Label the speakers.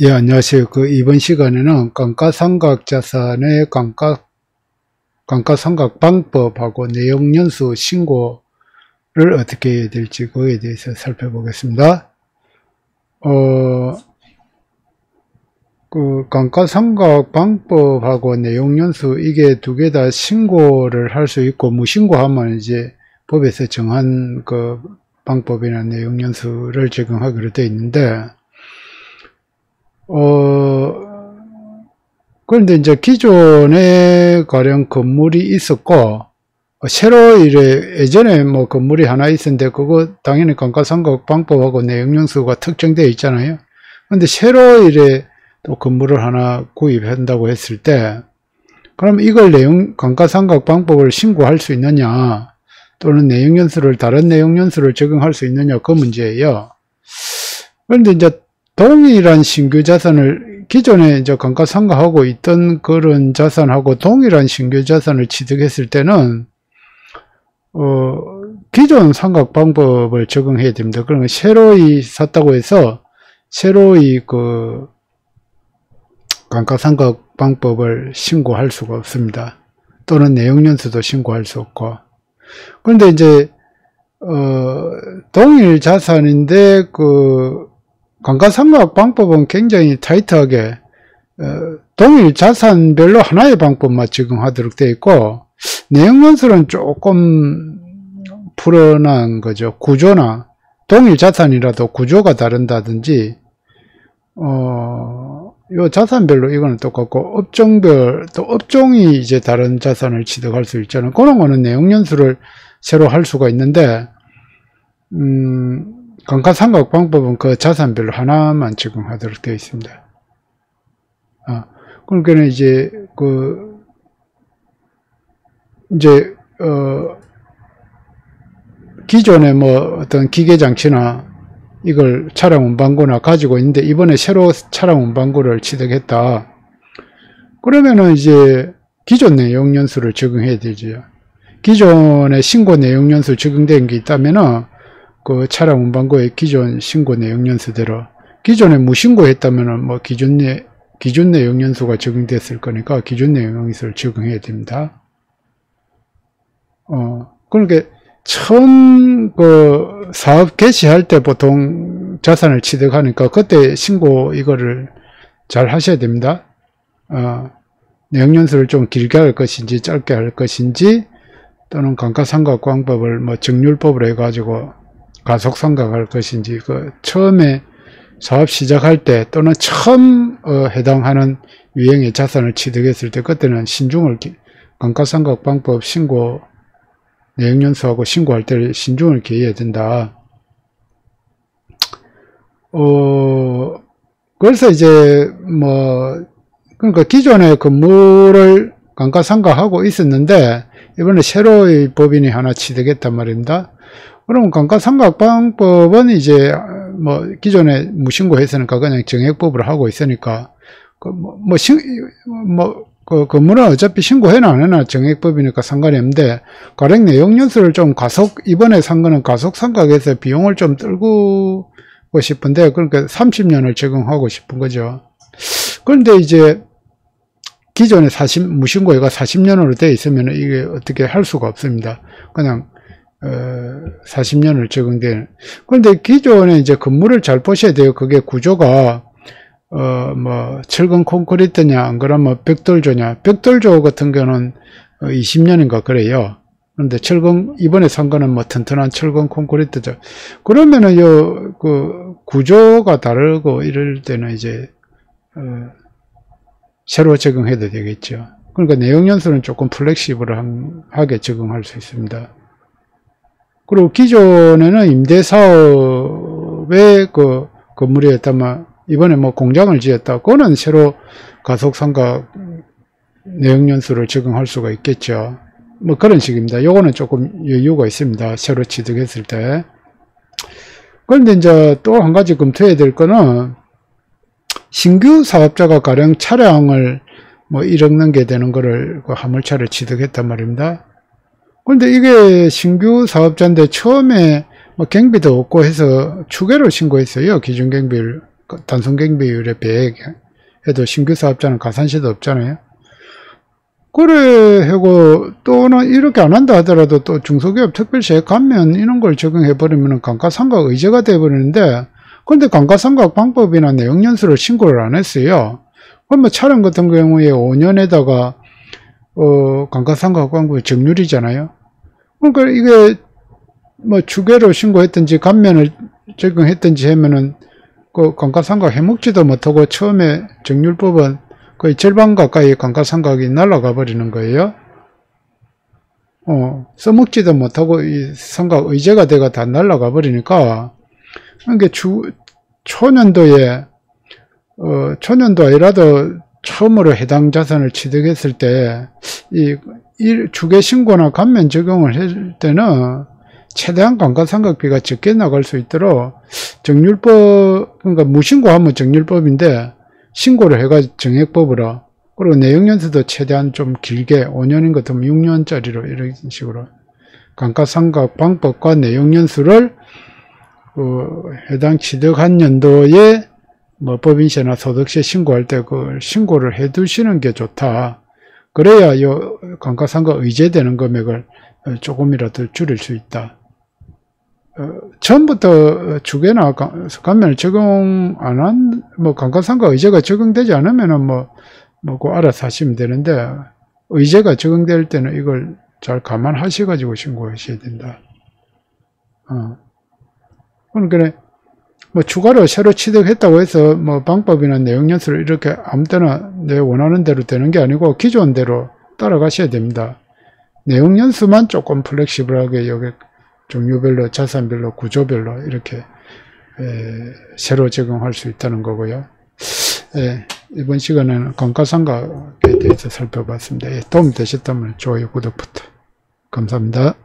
Speaker 1: 예, 안녕하세요. 이번 시간에는 감가상각자산의 감가상각 방법하고 내용연수 신고를 어떻게 해야 될지 그에 대해서 살펴보겠습니다. 감가상각 방법하고 내용연수 이게 두 개 다 신고를 할 수 있고, 무신고하면 이제 법에서 정한 그 방법이나 내용연수를 적용하기로 되어 있는데, 그런데 이제 기존에 가령 건물이 있었고, 새로 예전에 뭐 건물이 하나 있었는데, 그거 당연히 감가상각 방법하고 내용연수가 특정되어 있잖아요. 근데 새로 또 건물을 하나 구입한다고 했을 때, 그럼 이걸 감가상각 방법을 신고할 수 있느냐, 또는 다른 내용연수를 적용할 수 있느냐, 그 문제예요. 그런데 이제 동일한 신규 자산을 기존에 이제 감가상각하고 있던 그런 자산하고 동일한 신규 자산을 취득했을 때는 기존 상각 방법을 적용해야 됩니다. 그러면 새로이 샀다고 해서 새로이 그 감가상각 방법을 신고할 수가 없습니다. 또는 내용연수도 신고할 수 없고. 그런데 이제 동일 자산인데 감가상각 방법은 굉장히 타이트하게 동일 자산별로 하나의 방법만 적용하도록 되어 있고, 내용연수는 조금 풀어난 거죠. 구조나 동일 자산이라도 구조가 다른다든지 요 자산별로 이거는 똑같고, 또 업종이 이제 다른 자산을 취득할 수 있잖아요. 그런 거는 내용연수를 새로 할 수가 있는데, 감가상각 방법은 그 자산별로 하나만 적용하도록 되어 있습니다. 그러니까 이제 기존에 뭐 어떤 기계장치나 이걸 차량 운반구나 가지고 있는데, 이번에 새로 차량 운반구를 취득했다. 그러면은 이제 기존 내용연수를 적용해야 되죠. 기존에 신고 내용연수 적용된 게 있다면은 그 차량 운반구의 기존 신고 내용연수대로, 기존에 무신고했다면은 뭐 기존 내용연수가 적용됐을 거니까 기존 내용연수를 적용해야 됩니다. 그러니까 처음 사업 개시할 때 보통 자산을 취득하니까 그때 신고 이거를 잘 하셔야 됩니다. 내용연수를 좀 길게 할 것인지 짧게 할 것인지, 또는 감가상각 방법을 뭐 정률법으로 해가지고 가속상각할 것인지, 처음에 사업 시작할 때 또는 처음 해당하는 유형의 자산을 취득했을 때 그때는 감가상각 방법 신고 내용연수하고 신고할 때 신중을 기해야 된다. 그래서 이제 그러니까 기존의 건물을 감가상각하고 있었는데 이번에 새로의 법인이 하나 취득했단 말입니다. 그럼 감가상각 방법은 이제 기존에 무신고했으니까 그냥 정액법으로 하고 있으니까 건물은 어차피 신고해나 안 해나 정액법이니까 상관이 없는데, 가령 내용연수를 좀 이번에 산 거는 가속상각해서 비용을 좀 떨고 싶은데, 그러니까 30년을 적용하고 싶은 거죠. 그런데 이제 기존에 무신고가 40년으로 되어 있으면 이게 어떻게 할 수가 없습니다. 그냥 40년을 적용된. 그런데 기존에 이제 건물을 잘 보셔야 돼요. 그게 구조가 철근 콘크리트냐, 안 그러면 벽돌조냐. 벽돌조 같은 경우는 20년인가 그래요. 그런데 이번에 산 거는 튼튼한 철근 콘크리트죠. 그러면은 구조가 다르고 이럴 때는 이제 새로 적용해도 되겠죠. 그러니까 내용연수는 조금 플렉시블하게 적용할 수 있습니다. 그리고 기존에는 임대사업의 건물이었다면, 이번에 공장을 지었다. 그거는 새로 가속상각 내용연수를 적용할 수가 있겠죠. 그런 식입니다. 요거는 조금 여유가 있습니다. 새로 취득했을 때. 그런데 이제 또 한 가지 검토해야 될 거는, 신규 사업자가 가령 차량을 1억 넘게 되는 거를 화물차를 취득했단 말입니다. 그런데 이게 신규 사업자인데 처음에 경비도 없고 해서 추계를 신고했어요. 기준 경비를. 단순경비율에 비해도 신규 사업자는 가산세도 없잖아요. 그래 하고 또는 이렇게 안 한다 하더라도 또 중소기업 특별세 감면 이런 걸 적용해버리면 감가상각 의제가 돼버리는데, 근데 감가상각 방법이나 내용연수를 신고를 안 했어요. 그러면 차량 같은 경우에 5년에다가 감가상각 방법이 정률이잖아요. 그러니까 이게 뭐 주계로 신고했든지 감면을 적용했든지 하면은 그 감가상각 해먹지도 못하고 처음에 정률법은 거의 절반 가까이 감가상각이 날아가 버리는 거예요. 써먹지도 못하고 이 상각 의제가 돼가 다 날아가 버리니까, 그러니까 초년도에 초년도 아니라도 처음으로 해당 자산을 취득했을 때 이 주계 신고나 감면 적용을 할 때는 최대한 감가상각비가 적게 나갈 수 있도록 정률법, 그러니까 무신고하면 정률법인데 신고를 해가지고 정액법으로, 그리고 내용연수도 최대한 좀 길게 5년인 것 같으면 6년짜리로 이런 식으로 감가상각 방법과 내용연수를 해당 취득한 연도에 뭐 법인세나 소득세 신고할 때 그 신고를 해 두시는 게 좋다. 그래야 요 감가상각 의제되는 금액을 조금이라도 줄일 수 있다. 처음부터 주계나 감면을 적용 안 한, 감가상각 의제가 적용되지 않으면은 그 알아서 하시면 되는데, 의제가 적용될 때는 이걸 잘 감안하셔가지고 신고하셔야 된다. 그러니까, 추가로 새로 취득했다고 해서, 방법이나 내용연수를 이렇게 아무 때나 내 원하는 대로 되는 게 아니고, 기존대로 따라가셔야 됩니다. 내용연수만 조금 플렉시블하게 여기 종류별로, 자산별로, 구조별로 이렇게 새로 적용할 수 있다는 거고요. 이번 시간에는 감가상각에 대해서 살펴봤습니다. 도움 되셨다면 좋아요, 구독부터. 감사합니다.